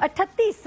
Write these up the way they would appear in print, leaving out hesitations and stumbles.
38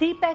CPEC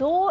2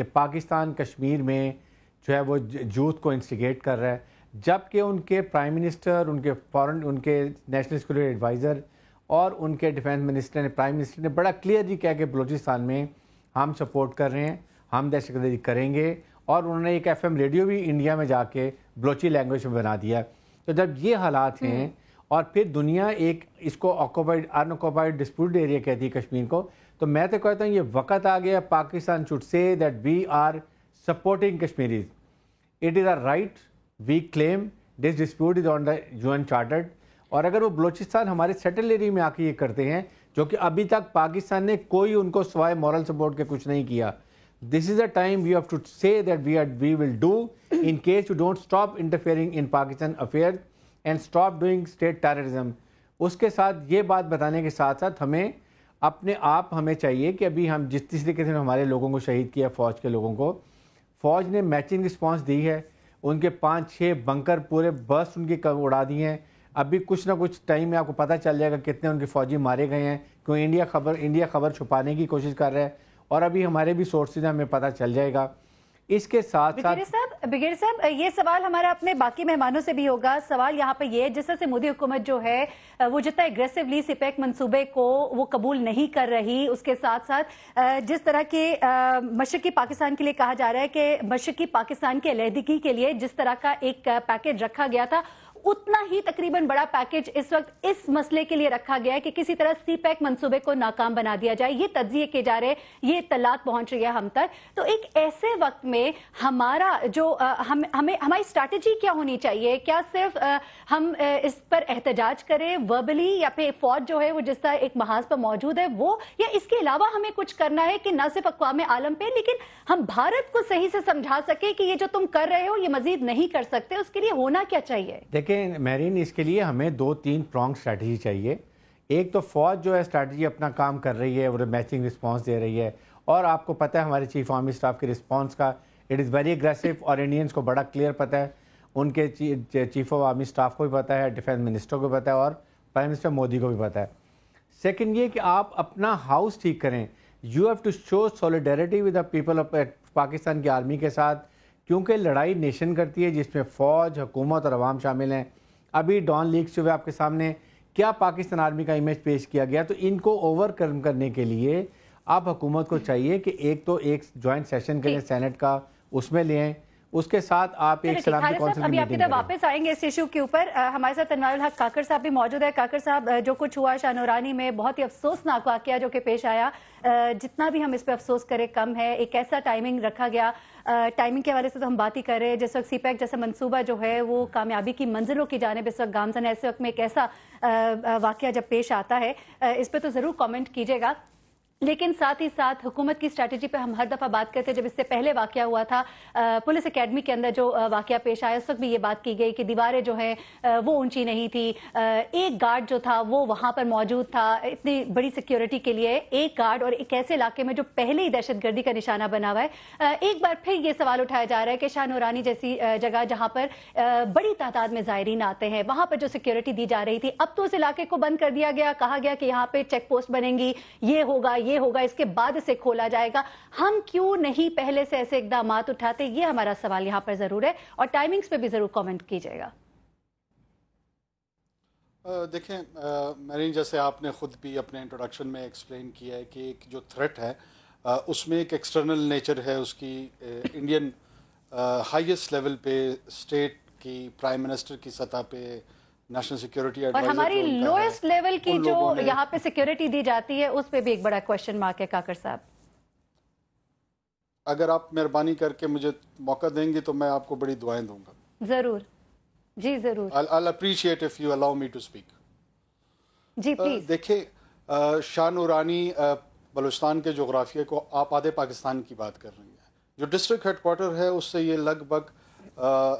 کہ پاکستان کشمیر میں جو ہے وہ یوتھ کو انسٹیگیٹ کر رہا ہے، جبکہ ان کے پرائم منسٹر، ان کے نیشنل سیکورٹی ایڈوائزر اور ان کے ڈیفینس منسٹر نے، پرائم منسٹر نے بڑا کلیئرلی کہا کہ بلوچستان میں ہم سپورٹ کر رہے ہیں، ہم دہشت گردی کریں گے، اور انہوں نے ایک FM ریڈیو بھی انڈیا میں جا کے بلوچی لینگویج میں بنا دیا۔ تو جب یہ حالات ہیں اور پھر دنیا ایک اس کو ان آکوپائڈ ڈسپیوٹڈ ایریا کہتی ہے کشمیر کو، تو میں تو کہتا ہوں یہ وقت آ گیا Pakistan should say that we are supporting Kashmiris. It is a right we claim this dispute is on the UN chartered. اور اگر وہ بلوچستان ہمارے سیٹل ایریا میں آ کے یہ کرتے ہیں جو کہ ابھی تک پاکستان نے کوئی ان کو سوائے مورل سپورٹ کے کچھ نہیں کیا, this is a time we have to say that we will do in case you don't stop interfering in Pakistan affair and stop doing state terrorism. اس کے ساتھ یہ بات بتانے کے ساتھ ساتھ ہمیں اپنے آپ ہمیں چاہیے کہ ابھی ہم جس طریقے سے ہمارے لوگوں کو شہید کیا, فوج کے لوگوں کو, فوج نے میچنگ رسپانس دی ہے. ان کے 5-6 بنکر پورے برسٹ ان کی اڑا دی ہیں. ابھی کچھ نہ کچھ ٹائم میں آپ کو پتہ چل جائے گا کتنے ان کے فوجی مارے گئے ہیں, کیوں انڈیا خبر چھپانے کی کوشش کر رہا ہے, اور ابھی ہمارے بھی سورسز ہمیں پتہ چل جائے گا. اس کے ساتھ بگیر صاحب یہ سوال ہمارا اپنے باقی مہمانوں سے بھی ہوگا. سوال یہاں پہ یہ ہے جس طرح سے مودی حکومت جو ہے وہ جتنا ایگریسولی سپیک منصوبے کو وہ قبول نہیں کر رہی, اس کے ساتھ ساتھ جس طرح کے مشرقی پاکستان کے لیے کہا جا رہا ہے کہ مشرقی پاکستان کے علیحدگی کے لیے جس طرح کا ایک پیکیج رکھا گیا تھا, اتنا ہی تقریباً بڑا پیکیج اس وقت اس مسئلے کے لیے رکھا گیا ہے کہ کسی طرح سی پیک منصوبے کو ناکام بنا دیا جائے. یہ تجزیے کیے جا رہے, یہ اطلاعات پہنچ رہی ہے ہم تک. تو ایک ایسے وقت میں ہمارا جو ہماری اسٹریٹجی کیا ہونی چاہیے؟ کیا صرف ہم اس پر احتجاج کریں وربلی, یا پھر فوج جو ہے وہ جس طرح ایک محاذ پر موجود ہے وہ, یا اس کے علاوہ ہمیں کچھ کرنا ہے کہ نہ صرف اقوام عالم پہ لیکن ہم بھارت کو صحیح سے سمجھا سکیں کہ یہ جو تم کر رہے ہو یہ مزید نہیں کر سکتے؟ اس کے لیے ہونا کیا چاہیے؟ مہرین, اس کے لیے ہمیں 2-3 پرانگ اسٹریٹجی چاہیے. ایک تو فوج جو ہے اسٹریٹجی اپنا کام کر رہی ہے, وہ میچنگ رسپانس دے رہی ہے, اور آپ کو پتہ ہے ہمارے چیف آرمی اسٹاف کے رسپانس کا اٹ از ویری اگریسو, اور انڈینس کو بڑا کلیئر پتہ ہے, ان کے چیف آف آرمی اسٹاف کو بھی پتہ ہے, ڈیفینس منسٹر کو بھی پتہ ہے, اور پرائم منسٹر مودی کو بھی پتہ ہے. سیکنڈ یہ کہ آپ اپنا ہاؤس ٹھیک کریں. You have to show solidarity with the people of Pakistan کی آرمی کے ساتھ, کیونکہ لڑائی نیشن کرتی ہے جس میں فوج, حکومت اور عوام شامل ہیں. ابھی ڈان لیکس جو ہے آپ کے سامنے کیا پاکستان آرمی کا امیج پیش کیا گیا, تو ان کو اوور کم کرنے کے لیے آپ حکومت کو چاہیے کہ ایک جوائنٹ سیشن کریں سینٹ کا, اس میں لیں. اس کے ساتھ آپ ایک سلامتی کونسل کی میٹنگ کریں. واپس آئیں گے اس ایشو کے اوپر. ہمارے ساتھ انوار الحق کاکڑ صاحب بھی موجود ہے. کاکڑ صاحب, جو کچھ ہوا شاہ نورانی میں بہت ہی افسوسناک واقعہ جو کہ پیش آیا, جتنا بھی ہم اس پہ افسوس کریں کم ہے. ایک ایسا ٹائمنگ رکھا گیا, ٹائمنگ کے حوالے سے تو ہم بات ہی کر رہے ہیں, جس وقت سی پیک جیسا منصوبہ جو ہے وہ کامیابی کی منزلوں کی جانب اس وقت گامزن ہے, ایسے وقت میں ایک ایسا واقعہ جب پیش آتا ہے, اس پہ تو ضرور کامنٹ کیجیے گا. لیکن ساتھ ہی ساتھ حکومت کی اسٹریٹجی پہ ہم ہر دفعہ بات کرتے ہیں. جب اس سے پہلے واقعہ ہوا تھا پولیس اکیڈمی کے اندر جو واقعہ پیش آیا, اس وقت بھی یہ بات کی گئی کہ دیواریں جو ہیں وہ اونچی نہیں تھی, ایک گارڈ جو تھا وہ وہاں پر موجود تھا اتنی بڑی سیکیورٹی کے لیے, ایک گارڈ, اور ایک ایسے علاقے میں جو پہلے ہی دہشت گردی کا نشانہ بنا ہوا ہے. ایک بار پھر یہ سوال اٹھایا جا رہا ہے کہ شاہ نورانی جیسی جگہ جہاں پر بڑی تعداد میں زائرین آتے ہیں, وہاں پر جو سیکیورٹی دی جا رہی تھی, اب تو اس علاقے کو بند کر دیا گیا, کہا گیا کہ یہاں پہ چیک پوسٹ بنیں گی, یہ ہوگا, اس کے بعد اسے کھولا جائے گا. ہم کیوں نہیں پہلے سے ایسے اقدامات اٹھاتے؟ یہ ہمارا سوال یہاں پر ضرور ہے, اور ٹائمنگز پہ بھی ضرور کامنٹ کیجئے گا. دیکھیں مرین, جیسے آپ نے خود بھی اپنے انٹروڈکشن میں ایکسپلین کیا ہے کہ ایک جو تھریٹ ہے اس میں ایک ایکسٹرنل نیچر ہے اس کی. انڈین ہائیسٹ لیول پہ اسٹیٹ کی پرائم منسٹر کی سطح پہ نیشنل سیکیورٹی اور ہماری لوئسٹ لیول کی جو یہاں پہ سیکیورٹی دی جاتی ہے اس پہ بھی ایک بڑا کوشچن مارک ہے. کاکڑ صاحب, اگر آپ مہربانی کر کے مجھے موقع دیں گے تو میں آپ کو بڑی دعائیں دوں گا. ضرور, جی ضرور. I'll appreciate if you allow me to speak. جی پلیز. دیکھیں, شاہ نورانی بلوچستان کے جغرافیہ کو آپ آدھے پاکستان کی بات کر رہی ہیں. جو ڈسٹرکٹ ہیڈ کوارٹر ہے اس سے یہ لگ بھگ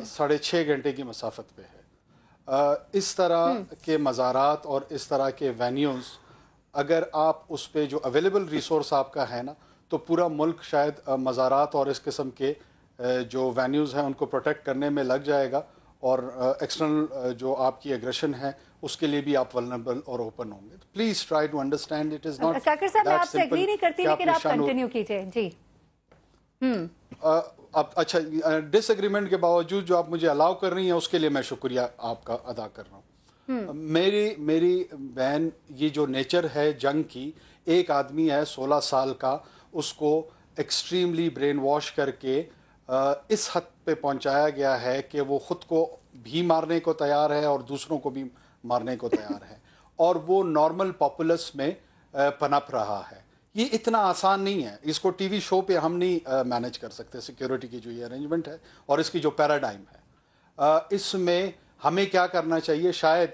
6.5 گھنٹے کی مسافت پہ ہے. اس طرح کے مزارات اور اس طرح کے وینیوز, اگر آپ اس پہ جو اویلیبل ریسورس آپ کا ہے نا, تو پورا ملک شاید مزارات اور اس قسم کے جو وینیوز ہیں ان کو پروٹیکٹ کرنے میں لگ جائے گا, اور ایکسٹرنل جو آپ کی ایگریشن ہے اس کے لیے بھی آپ ولنریبل اور اوپن ہوں گے. Please try to understand, it is not. Kakar صاحب, میں آپ سے ایگری نہیں کرتی لیکن آپ کنٹینیو کیجئے. جی اب اچھا ڈس ایگریمنٹ کے باوجود جو آپ مجھے الاؤ کر رہی ہیں اس کے لیے میں شکریہ آپ کا ادا کر رہا ہوں. میری بہن یہ جو نیچر ہے جنگ کی، ایک آدمی ہے 16 سال کا، اس کو ایکسٹریملی برین واش کر کے اس حد پہ پہنچایا گیا ہے کہ وہ خود کو بھی مارنے کو تیار ہے اور دوسروں کو بھی مارنے کو تیار ہے، اور وہ نارمل پاپولس میں پنپ رہا ہے. یہ اتنا آسان نہیں ہے، اس کو ٹی وی شو پہ ہم نہیں مینج کر سکتے. سیکیورٹی کی جو یہ ارینجمنٹ ہے اور اس کی جو پیراڈائم ہے، اس میں ہمیں کیا کرنا چاہیے. شاید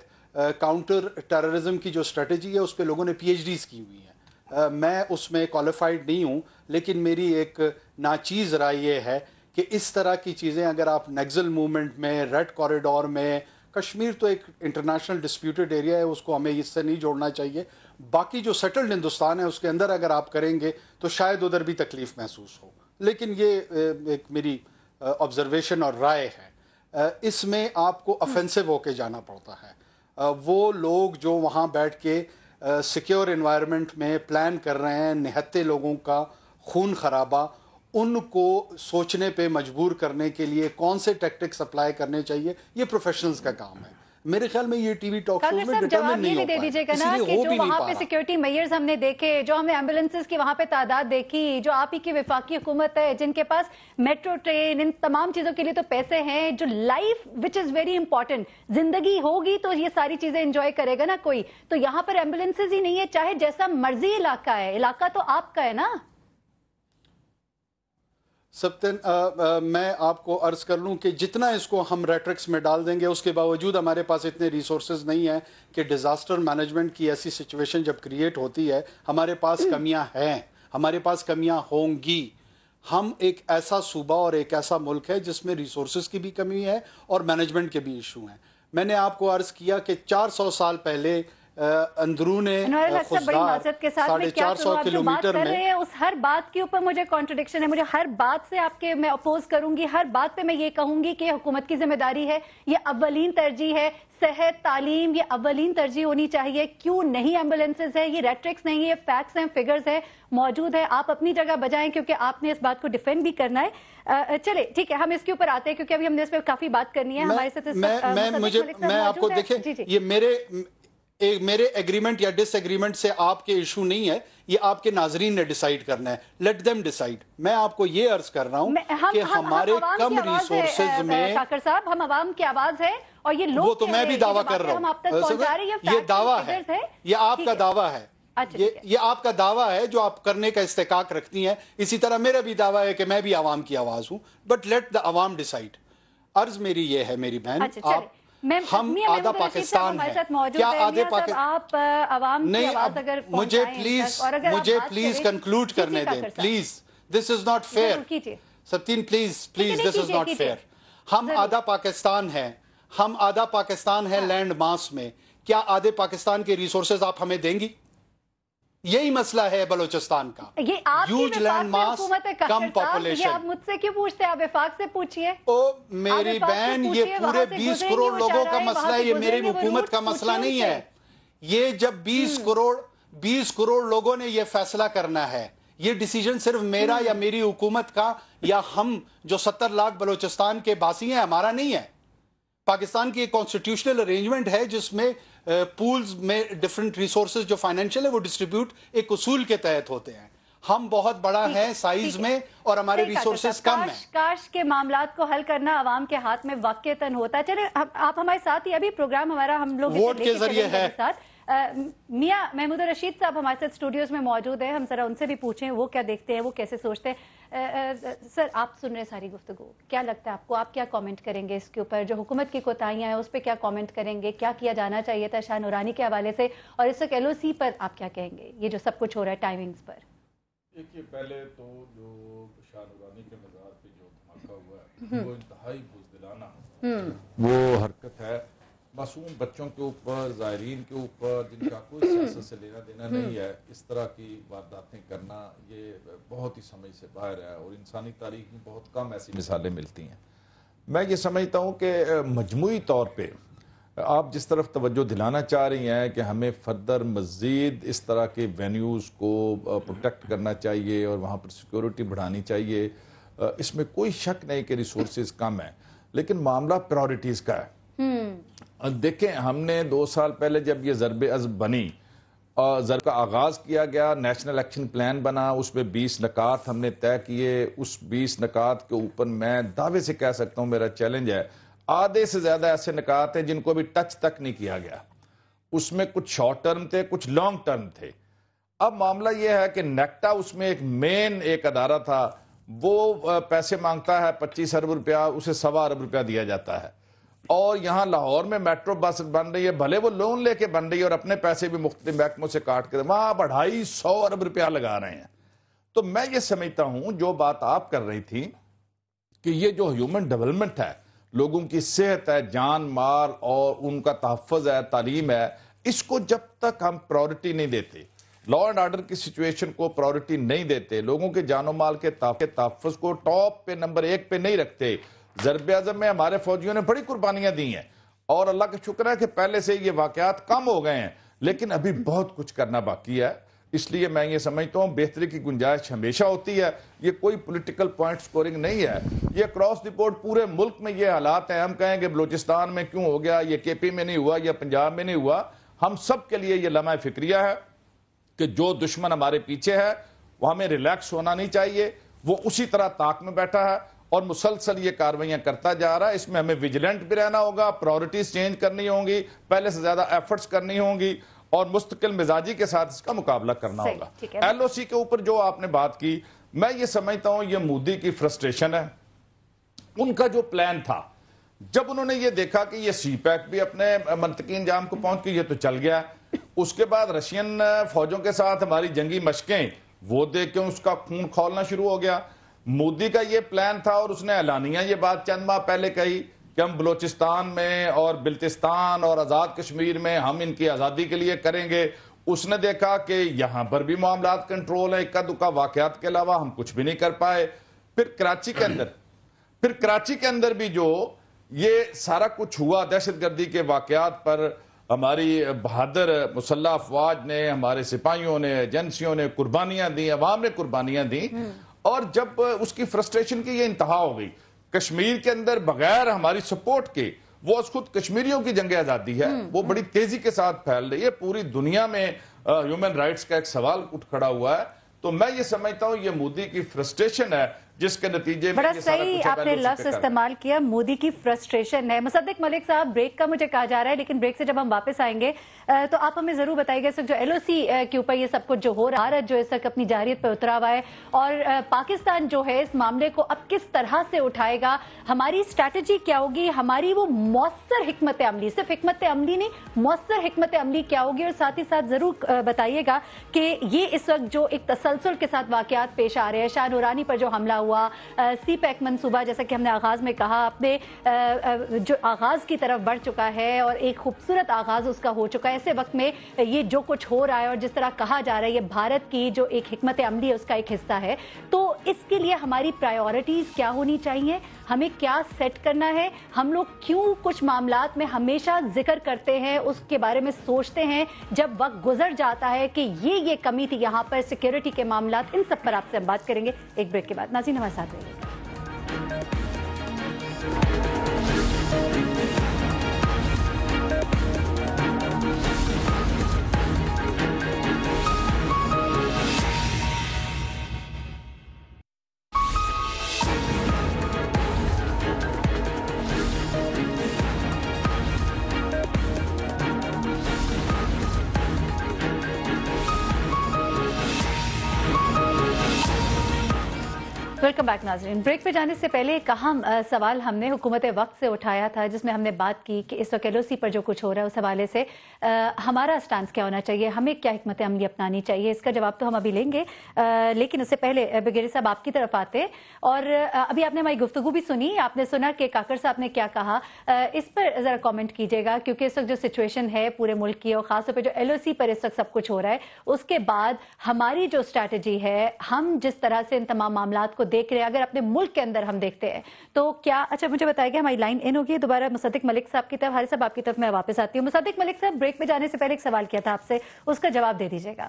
کاؤنٹر ٹیررزم کی جو اسٹریٹجی ہے اس پہ لوگوں نے پی ایچ ڈیز کی ہوئی ہیں، میں اس میں کوالیفائڈ نہیں ہوں، لیکن میری ایک ناچیز رائے یہ ہے کہ اس طرح کی چیزیں اگر آپ نیگزل موومنٹ میں، ریڈ کوریڈور میں، کشمیر تو ایک انٹرنیشنل ڈسپیوٹڈ ایریا ہے، اس کو ہمیں اس سے نہیں جوڑنا چاہیے. باقی جو سیٹلڈ ہندوستان ہے اس کے اندر اگر آپ کریں گے تو شاید ادھر بھی تکلیف محسوس ہو. لیکن یہ ایک میری آبزرویشن اور رائے ہے. اس میں آپ کو افینسو ہو کے جانا پڑتا ہے. وہ لوگ جو وہاں بیٹھ کے سیکیور انوائرمنٹ میں پلان کر رہے ہیں نہتے لوگوں کا خون خرابہ، ان کو سوچنے پہ مجبور کرنے کے لیے کون سے ٹیکٹکس اپلائی کرنے چاہیے، یہ پروفیشنلز کا کام ہے. میرے خیال میں یہ ٹی وی ٹاک شو میں ڈٹرمن نہیں ہو پائے، اس لیے ہو بھی نہیں پا رہا. سیکورٹی میئرز ہم نے دیکھے، جو ہم نے ایمبولینسز کی وہاں پہ تعداد دیکھی، جو آپ ہی کی وفاقی حکومت ہے جن کے پاس میٹرو ٹرین ان تمام چیزوں کے لیے تو پیسے ہیں، جو life which is very important, زندگی ہوگی تو یہ ساری چیزیں انجوائے کرے گا نا کوئی. تو یہاں پر ایمبولینسز ہی نہیں ہے، چاہے جیسا مرضی علاقہ ہے، علاقہ تو آپ کا ہے نا. سبتن میں آپ کو عرض کر لوں کہ جتنا اس کو ہم ریٹرکس میں ڈال دیں گے اس کے باوجود ہمارے پاس اتنے ریسورسز نہیں ہیں کہ ڈیزاسٹر مینجمنٹ کی ایسی سچویشن جب کریٹ ہوتی ہے ہمارے پاس کمیاں ہیں، ہمارے پاس کمیاں ہوں گی. ہم ایک ایسا صوبہ اور ایک ایسا ملک ہے جس میں ریسورسز کی بھی کمی ہے اور مینجمنٹ کے بھی ایشو ہیں. میں نے آپ کو عرض کیا کہ 400 سال پہلے اندرون خزدار 450 کلومیٹر میں اس ہر بات کے اوپر مجھے کانٹرڈکشن ہے. مجھے ہر بات سے آپ کے میں اپوز کروں گی، ہر بات پہ میں یہ کہوں گی کہ حکومت کی ذمہ داری ہے، یہ اولین ترجیح ہے. صحت، تعلیم، یہ اولین ترجیح ہونی چاہیے. کیوں نہیں ایمبولینسز ہے؟ یہ ریٹرکس نہیں ہے، فیکٹس ہیں، فگرز ہے، موجود ہے. آپ اپنی جگہ بجائیں کیونکہ آپ نے اس بات کو ڈیفینڈ بھی کرنا ہے. چلے ٹھیک ہے، ہم اس کے اوپر آتے ہیں کیونکہ ابھی ہم نے اس پہ کافی بات کرنی ہے. ہمارے ساتھ میں آپ کو دیکھیں، یہ میرے ایگریمنٹ یا ڈس ایگریمنٹ سے آپ کے ایشو نہیں ہے، یہ آپ کے ناظرین نے ڈیسائیڈ کرنا ہے. Let them decide. میں آپ کو یہ عرض کر رہا ہوں کہ ہمارے کم ریسورسز میں کاکڑ صاحب ہم عوام کی آواز ہے اور یہ لوگ، وہ تو میں بھی دعویٰ کر رہا ہوں، یہ دعویٰ ہے، یہ آپ کا دعویٰ ہے، یہ آپ کا دعویٰ ہے جو آپ کرنے کا استحقاق رکھتی ہیں. اسی طرح میرا بھی دعویٰ ہے کہ میں بھی عوام کی آواز ہوں، بٹ لیٹ دا عوام ڈیسائیڈ. عرض میری یہ ہے میری بہن، ہم آدھا پاکستان ہے، کیا آدھے پاکستان نہیں؟ مجھے پلیز کنکلوڈ کرنے دیں please. This is not fair Sabtain, please this is not fair. ہم آدھا پاکستان ہیں، ہم آدھا پاکستان ہے لینڈ ماس میں. کیا آدھے پاکستان کے ریسورسز آپ ہمیں دیں گی؟ یہی مسئلہ ہے بلوچستان کا. ہیوج لینڈ ماس، کم پاپولیشن. آپ مجھ سے کیوں پوچھتے ہیں؟ آپ وفاق سے پوچھیے. او میری بہن، یہ پورے 20 کروڑ لوگوں کا مسئلہ ہے، یہ میری حکومت کا مسئلہ نہیں ہے. یہ جب 20 کروڑ لوگوں نے یہ فیصلہ کرنا ہے، یہ ڈیسیجن صرف میرا یا میری حکومت کا یا ہم جو 70 لاکھ بلوچستان کے باسی ہیں ہمارا نہیں ہے. پاکستان کی ایک کانسٹیٹیوشنل ارینجمنٹ ہے جس میں پولز میں ڈیفرنٹ ریسورسز جو فائنینشیل ہے وہ ڈسٹریبیوٹ ایک اصول کے تحت ہوتے ہیں. ہم بہت بڑا ہے سائز میں اور ہمارے ریسورسز کم ہیں. کاش کے معاملات کو حل کرنا عوام کے ہاتھ میں واقعتاً ہوتا. چلے آپ ہمارے ساتھ ہی، ابھی پروگرام ہمارا ہم لوگ ووٹ کے ذریعے ہے. میاں محمود الرشید صاحب ہمارے ساتھ اسٹوڈیوز میں موجود ہیں، ہم ذرا ان سے بھی پوچھیں وہ کیا دیکھتے ہیں، وہ کیسے سوچتے ہیں. سر آپ سن رہے ساری گفتگو، کیا لگتا ہے آپ کو؟ آپ کیا کامنٹ کریں گے اس کے اوپر؟ جو حکومت کی کوتاہیاں ہیں اس پہ کیا کامنٹ کریں گے؟ کیا کیا جانا چاہیے تھا شاہ نورانی کے حوالے سے، اور اس وقت ایل او سی پر آپ کیا کہیں گے، یہ جو سب کچھ ہو رہا ہے ٹائمنگز پر؟ دیکھیے، پہلے تو جو شاہ نورانی کے مزار پہ جو دھماکہ ہوا ہے وہ انتہائی بزدلانہ وہ حرکت ہے. معصوم بچوں کے اوپر، زائرین کے اوپر، جن کا کوئی سیاست سے لینا دینا نہیں ہے، اس طرح کی وارداتیں کرنا یہ بہت ہی سمجھ سے باہر ہے، اور انسانی تاریخ میں بہت کم ایسی مثالیں ملتی ہیں. میں یہ سمجھتا ہوں کہ مجموعی طور پہ آپ جس طرف توجہ دلانا چاہ رہی ہیں کہ ہمیں فردر مزید اس طرح کے وینیوز کو پروٹیکٹ کرنا چاہیے اور وہاں پر سیکیورٹی بڑھانی چاہیے، اس میں کوئی شک نہیں کہ ریسورسز کم ہیں، لیکن معاملہ پرائورٹیز کا ہے۔ دیکھیں ہم نے 2 سال پہلے جب یہ ضرب عضب بنی، ضرب کا آغاز کیا گیا، نیشنل ایکشن پلان بنا، اس میں 20 نکات ہم نے طے کیے۔ اس 20 نکات کے اوپر میں دعوے سے کہہ سکتا ہوں، میرا چیلنج ہے، آدھے سے زیادہ ایسے نکات ہیں جن کو ابھی ٹچ تک نہیں کیا گیا۔ اس میں کچھ شارٹ ٹرم تھے، کچھ لانگ ٹرم تھے۔ اب معاملہ یہ ہے کہ نیکٹا اس میں ایک ادارہ تھا، وہ پیسے مانگتا ہے 25 ارب روپیہ، اسے 1.25 ارب روپیہ دیا جاتا ہے۔ اور یہاں لاہور میں میٹرو بس بن رہی ہے، بھلے وہ لون لے کے بن رہی ہے اور اپنے پیسے بھی مختلف محکموں سے کاٹ کے، وہاں آپ 250 ارب روپیہ لگا رہے ہیں۔ تو میں یہ سمجھتا ہوں جو بات آپ کر رہی تھی کہ یہ جو ہیومن ڈیولپمنٹ ہے، لوگوں کی صحت ہے، جان مال اور ان کا تحفظ ہے، تعلیم ہے، اس کو جب تک ہم پرائورٹی نہیں دیتے، لا اینڈ آرڈر کی سچویشن کو پرائورٹی نہیں دیتے، لوگوں کے جان و مال کے تحفظ کو ٹاپ پہ نمبر 1 پہ نہیں رکھتے۔ ضرب عضب میں ہمارے فوجیوں نے بڑی قربانیاں دی ہیں اور اللہ کا شکر ہے کہ پہلے سے یہ واقعات کم ہو گئے ہیں، لیکن ابھی بہت کچھ کرنا باقی ہے۔ اس لیے میں یہ سمجھتا ہوں بہتری کی گنجائش ہمیشہ ہوتی ہے، یہ کوئی پولیٹیکل پوائنٹ سکورنگ نہیں ہے، یہ اکراس دی بورڈ پورے ملک میں یہ حالات ہیں۔ ہم کہیں کہ بلوچستان میں کیوں ہو گیا، یہ کے پی میں نہیں ہوا یا پنجاب میں نہیں ہوا، ہم سب کے لیے یہ لمحہ فکریہ ہے کہ جو دشمن ہمارے پیچھے ہے وہ ہمیں ریلیکس ہونا نہیں چاہیے، وہ اسی طرح طاق میں بیٹھا ہے اور مسلسل یہ کاروائیاں کرتا جا رہا ہے۔ اس میں ہمیں ویجیلنٹ بھی رہنا ہوگا، پرائورٹیز چینج کرنی ہوں گی، پہلے سے زیادہ ایفرٹس کرنی ہوں گی اور مستقل مزاجی کے ساتھ اس کا مقابلہ کرنا ہوگا۔ ایل او سی کے اوپر جو آپ نے بات کی، میں یہ سمجھتا ہوں یہ مودی کی فرسٹریشن ہے۔ ان کا جو پلان تھا، جب انہوں نے یہ دیکھا کہ یہ سی پیک بھی اپنے منطقی انجام کو پہنچ کے یہ تو چل گیا، اس کے بعد رشین فوجوں کے ساتھ ہماری جنگی مشقیں، وہ دیکھ کے اس کا خون کھولنا شروع ہو گیا۔ مودی کا یہ پلان تھا اور اس نے اعلانیہ یہ بات چند ماہ پہلے کہی کہ ہم بلوچستان میں اور بلتستان اور آزاد کشمیر میں ہم ان کی آزادی کے لیے کریں گے۔ اس نے دیکھا کہ یہاں پر بھی معاملات کنٹرول ہے، اکا دکا واقعات کے علاوہ ہم کچھ بھی نہیں کر پائے۔ پھر کراچی کے اندر بھی جو یہ سارا کچھ ہوا، دہشت گردی کے واقعات پر ہماری بہادر مسلح افواج نے، ہمارے سپاہیوں نے، ایجنسیوں نے قربانیاں دی، عوام نے قربانیاں دی، اور جب اس کی فرسٹریشن کی یہ انتہا ہو گئی، کشمیر کے اندر بغیر ہماری سپورٹ کے، وہ اس خود کشمیریوں کی جنگ آزادی ہے، وہ بڑی تیزی کے ساتھ پھیل رہی ہے، پوری دنیا میں ہیومن رائٹس کا ایک سوال اٹھ کھڑا ہوا ہے۔ تو میں یہ سمجھتا ہوں یہ مودی کی فرسٹریشن ہے جس کے نتیجے میں بڑا صحیح آپ نے لفظ استعمال کیا، مودی کی فرسٹریشن ہے۔ مصدق ملک صاحب، بریک کا مجھے کہا جا رہا ہے، لیکن بریک سے جب ہم واپس آئیں گے تو آپ ہمیں ضرور بتائیے گا اس وقت جو ایل او سی کے اوپر یہ سب کچھ جو ہو رہا ہے، بھارت جو اس وقت اپنی جارحیت پہ اترا ہوا ہے اور پاکستان جو ہے اس معاملے کو اب کس طرح سے اٹھائے گا، ہماری اسٹریٹجی کیا ہوگی، ہماری وہ مؤثر حکمت عملی، صرف حکمت عملی نہیں، مؤثر حکمت عملی کیا ہوگی، اور ساتھ ہی ساتھ ضرور بتائیے گا کہ یہ اس وقت جو ایک تسلسل کے ساتھ واقعات پیش آ رہے ہیں، شاہ نورانی پر جو حملہ ہوا، سی پیک منصوبہ جیسا کہ ہم نے آغاز میں کہا، اپنے جو آغاز کی طرف بڑھ چکا ہے اور ایک خوبصورت آغاز اس کا ہو چکا ہے، ایسے وقت میں یہ جو کچھ ہو رہا ہے اور جس طرح کہا جا رہا ہے یہ بھارت کی جو ایک حکمت عملی ہے اس کا ایک حصہ ہے، تو اس کے لیے ہماری پرائیورٹیز کیا ہونی چاہیے، ہمیں کیا سیٹ کرنا ہے، ہم لوگ کیوں کچھ معاملات میں ہمیشہ ذکر کرتے ہیں، اس کے بارے میں سوچتے ہیں، جب وقت گزر جاتا ہے کہ یہ کمی تھی یہاں پر سیکیورٹی کے معاملات، ان سب پر آپ سے ہم بات کریں گے ایک بریک کے بعد۔ ناظرین ہمارے ساتھ رہیے گا۔ ویلکم بیک ناظرین۔ بریک پہ جانے سے پہلے ایک اہم سوال ہم نے حکومت وقت سے اٹھایا تھا، جس میں ہم نے بات کی کہ اس وقت ایل او سی پر جو کچھ ہو رہا ہے اس حوالے سے ہمارا سٹانس کیا ہونا چاہیے، ہمیں کیا حکمت عملی اپنانی چاہیے، اس کا جواب تو ہم ابھی لیں گے، لیکن اس سے پہلے بگیری صاحب آپ کی طرف آتے، اور ابھی آپ نے ہماری گفتگو بھی سنی، آپ نے سنا کہ کاکڑ صاحب نے کیا کہا، اس پر ذرا کامنٹ کیجیے گا، کیونکہ اس وقت جو سچویشن ہے پورے ملک کی اور خاص طور پہ جو ایل او سی پر اس وقت سب کچھ ہو رہا ہے، اس کے بعد ہماری جو اسٹریٹجی ہے، ہم جس طرح سے ان تمام معاملات کو دیکھ رہے ہیں، اگر اپنے ملک کے اندر ہم دیکھتے ہیں تو کیا، اچھا مجھے بتائے گا ہماری لائن ان ہوگی دوبارہ مصدق ملک صاحب کی طرف، حارث صاحب آپ کی طرف میں واپس آتی ہوں۔ مصدق ملک صاحب، بریک میں جانے سے پہلے ایک سوال کیا تھا آپ سے، اس کا جواب دے دیجیے گا۔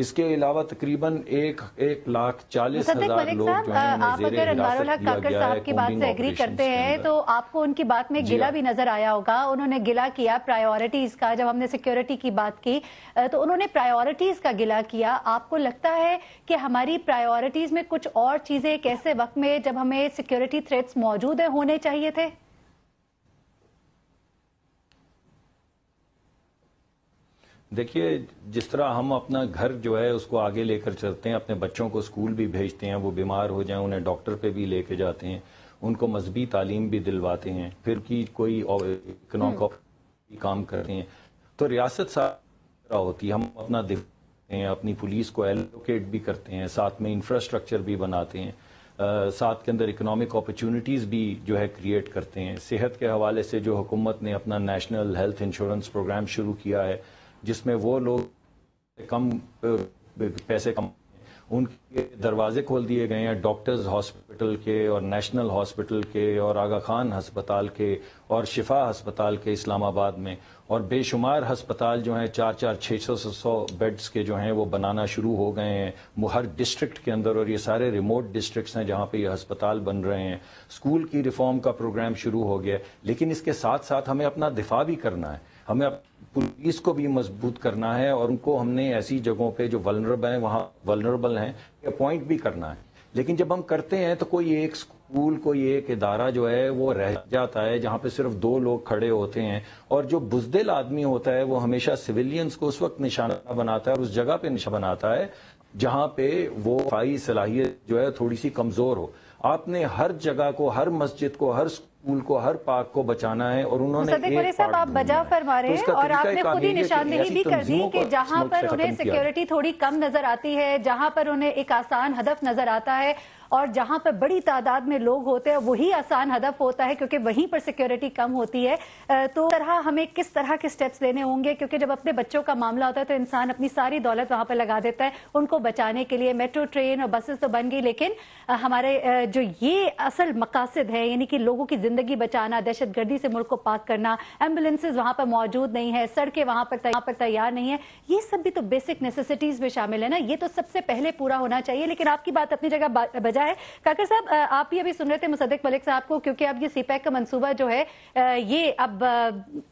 اس کے علاوہ تقریباً 1,40,000 لوگ جو ہیں آپ اگر انوار الحق کاکڑ صاحب کی بات سے ایگری کرتے ہیں تو آپ کو ان کی بات میں گلہ بھی نظر آیا ہوگا. انہوں نے گلہ کیا پرائیورٹیز کا. جب ہم نے سیکیورٹی کی بات کی تو انہوں نے پرائیورٹیز کا گلہ کیا. آپ کو لگتا ہے کہ ہماری پرائیورٹیز میں کچھ اور چیزیں ایک ایسے وقت میں جب ہمیں سیکیورٹی تھریٹس موجود ہیں ہونے چاہیے تھے؟ دیکھیے جس طرح ہم اپنا گھر جو ہے اس کو آگے لے کر چلتے ہیں, اپنے بچوں کو اسکول بھی بھیجتے ہیں, وہ بیمار ہو جائیں انہیں ڈاکٹر پہ بھی لے کے جاتے ہیں, ان کو مذہبی تعلیم بھی دلواتے ہیں, پھر کی کوئی اکنامک کام کرتے ہیں, تو ریاست ساتھ ہوتی ہے. ہم اپنا دیکھتے ہیں, اپنی پولیس کو ایلوکیٹ بھی کرتے ہیں, ساتھ میں انفراسٹرکچر بھی بناتے ہیں, ساتھ کے اندر اکنامک اپرچونٹیز بھی جو ہے کریٹ کرتے ہیں. صحت کے حوالے سے جو حکومت نے اپنا نیشنل ہیلتھ انشورنس پروگرام شروع کیا ہے جس میں وہ لوگ کم پیسے کم ان کے دروازے کھول دیے گئے ہیں, ڈاکٹرز ہاسپٹل کے اور نیشنل ہاسپٹل کے اور آغا خان ہسپتال کے اور شفا ہسپتال کے اسلام آباد میں, اور بے شمار ہسپتال جو ہیں 400-600 بیڈز کے جو ہیں وہ بنانا شروع ہو گئے ہیں ہر ڈسٹرکٹ کے اندر, اور یہ سارے ریموٹ ڈسٹرکٹس ہیں جہاں پہ یہ ہسپتال بن رہے ہیں. اسکول کی ریفارم کا پروگرام شروع ہو گیا, لیکن اس کے ساتھ ساتھ ہمیں اپنا دفاع بھی کرنا ہے, ہمیں پولیس کو بھی مضبوط کرنا ہے, اور ان کو ہم نے ایسی جگہوں پہ جو ولنریبل ہیں اپوائنٹ بھی کرنا ہے. لیکن جب ہم کرتے ہیں تو کوئی ایک اسکول, کوئی ایک ادارہ جو ہے وہ رہ جاتا ہے جہاں پہ صرف 2 لوگ کھڑے ہوتے ہیں, اور جو بزدل آدمی ہوتا ہے وہ ہمیشہ سویلینز کو اس وقت نشانہ بناتا ہے اور اس جگہ پہ نشانہ بناتا ہے جہاں پہ وہ دفاعی صلاحیت جو ہے تھوڑی سی کمزور ہو. آپ نے ہر جگہ کو, ہر مسجد کو, ہر اسکول کو, ہر پارک کو بچانا ہے, اور انہوں نے ایک صاحب آپ بجا فرما رہے ہیں, اور آپ نے خود ہی نشاندہی بھی کر دی کہ جہاں پر انہیں سیکیورٹی تھوڑی کم نظر آتی ہے, جہاں پر انہیں ایک آسان ہدف نظر آتا ہے, اور جہاں پر بڑی تعداد میں لوگ ہوتے ہیں وہی آسان ہدف ہوتا ہے کیونکہ وہیں پر سیکیورٹی کم ہوتی ہے. تو طرح ہمیں کس طرح کے سٹیپس لینے ہوں گے, کیونکہ جب اپنے بچوں کا معاملہ ہوتا ہے تو انسان اپنی ساری دولت وہاں پر لگا دیتا ہے ان کو بچانے کے لیے. میٹرو ٹرین اور بسز تو بن گئی, لیکن ہمارے جو یہ اصل مقاصد ہے یعنی کہ لوگوں کی زندگی بچانا, دہشت گردی سے ملک کو پاک کرنا, ایمبولینسز وہاں پر موجود نہیں ہے, سڑکیں وہاں پر تیار نہیں ہے, یہ سب بھی تو بیسک نیسیسٹیز میں شامل ہے نا, یہ تو سب سے پہلے پورا ہونا چاہیے. لیکن آپ کی بات اپنی جگہ بجا ہے. کاکڑ صاحب آپ بھی ابھی سن رہے تھے مصدق ملک صاحب کو, کیونکہ اب یہ سی پیک کا منصوبہ جو ہے یہ اب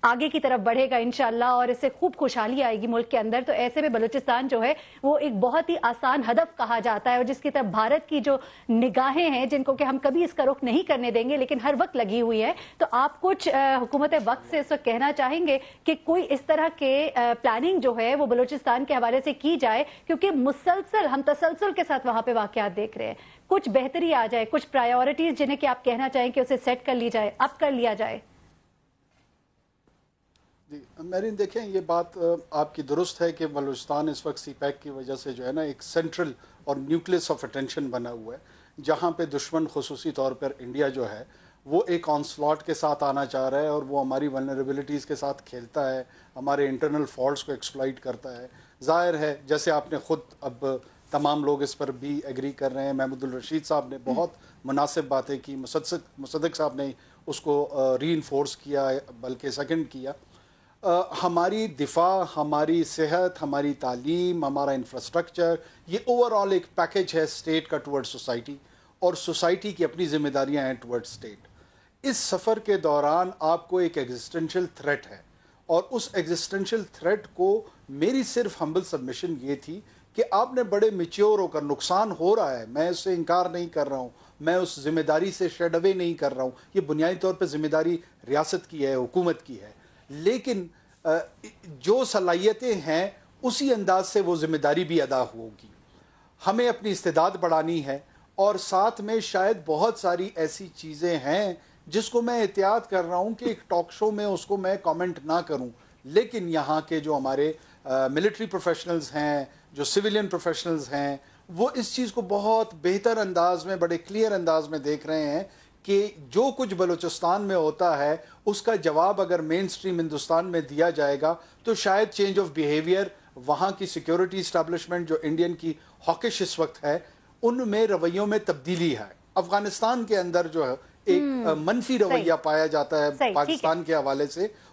آگے کی طرف بڑھے گا انشاءاللہ, اور اس سے خوب خوشحالی آئے گی ملک کے اندر. تو ایسے میں بلوچستان جو ہے وہ ایک بہت ہی آسان ہدف کہا جاتا ہے, اور جس کی طرف بھارت کی جو نگاہیں ہیں جن کو کہ ہم کبھی اس کا رخ نہیں کرنے دیں گے لیکن ہر وقت لگی ہوئی ہے. تو آپ کچھ حکومت وقت سے اس وقت کہنا چاہیں گے کہ کوئی اس طرح کے پلاننگ جو ہے وہ بلوچستان کے حوالے سے کی جائے, کیونکہ مسلسل ہم تسلسل کے ساتھ وہاں پہ واقعات دیکھ رہے ہیں, کچھ بہتری آ جائے, کچھ پرائیورٹیز جنہیں کہ آپ کہنا چاہیں کہ اسے سیٹ کر لی جائے, اب کر لیا جائے. جی میرین دیکھیں, یہ بات آپ کی درست ہے کہ بلوچستان اس وقت سی پیک کی وجہ سے جو ہے نا ایک سینٹرل اور نیوکلس آف اٹینشن بنا ہوا ہے, جہاں پہ دشمن خصوصی طور پر انڈیا جو ہے وہ ایک آن سلاٹ کے ساتھ آنا چاہ رہا ہے, اور وہ ہماری ولنریبلٹیز کے ساتھ کھیلتا ہے, ہمارے انٹرنل فالٹس کو ایکسپلائٹ کرتا ہے. ظاہر ہے جیسے آپ نے خود, اب تمام لوگ اس پر بھی ایگری کر رہے ہیں, محمود الرشید صاحب نے بہت مناسب باتیں کی, مصدق صاحب نے اس کو ری انفورس کیا بلکہ سیکنڈ کیا. ہماری دفاع, ہماری صحت, ہماری تعلیم, ہمارا انفراسٹرکچر, یہ اوور آل ایک پیکج ہے اسٹیٹ کا ٹورڈ سوسائٹی, اور سوسائٹی کی اپنی ذمہ داریاں ہیں ٹورڈ اسٹیٹ. اس سفر کے دوران آپ کو ایک ایگزسٹینشل تھریٹ ہے, اور اس ایگزسٹینشل تھریٹ کو میری صرف ہمبل سبمیشن یہ تھی کہ آپ نے بڑے میچیور ہو کر, نقصان ہو رہا ہے, میں اس سے انکار نہیں کر رہا ہوں, میں اس ذمہ داری سے شیڈ اوے نہیں کر رہا ہوں, یہ بنیادی طور پہ ذمہ داری ریاست کی ہے, حکومت کی ہے, لیکن جو صلاحیتیں ہیں اسی انداز سے وہ ذمہ داری بھی ادا ہوگی. ہمیں اپنی استعداد بڑھانی ہے, اور ساتھ میں شاید بہت ساری ایسی چیزیں ہیں جس کو میں احتیاط کر رہا ہوں کہ ایک ٹاک شو میں اس کو میں کامنٹ نہ کروں, لیکن یہاں کے جو ہمارے ملٹری پروفیشنلز ہیں, جو سویلین پروفیشنلز ہیں, وہ اس چیز کو بہت بہتر انداز میں, بڑے کلیئر انداز میں دیکھ رہے ہیں کہ جو کچھ بلوچستان میں ہوتا ہے اس کا جواب اگر مین سٹریم ہندوستان میں دیا جائے گا تو شاید چینج آف بیہیویئر, وہاں کی سیکیورٹی اسٹیبلشمنٹ جو انڈین کی ہاکش اس وقت ہے, ان میں رویوں میں تبدیلی ہے. افغانستان کے اندر جو ہے ایک منفی رویہ پایا جاتا ہے پاکستان کے حوالے سے,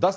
10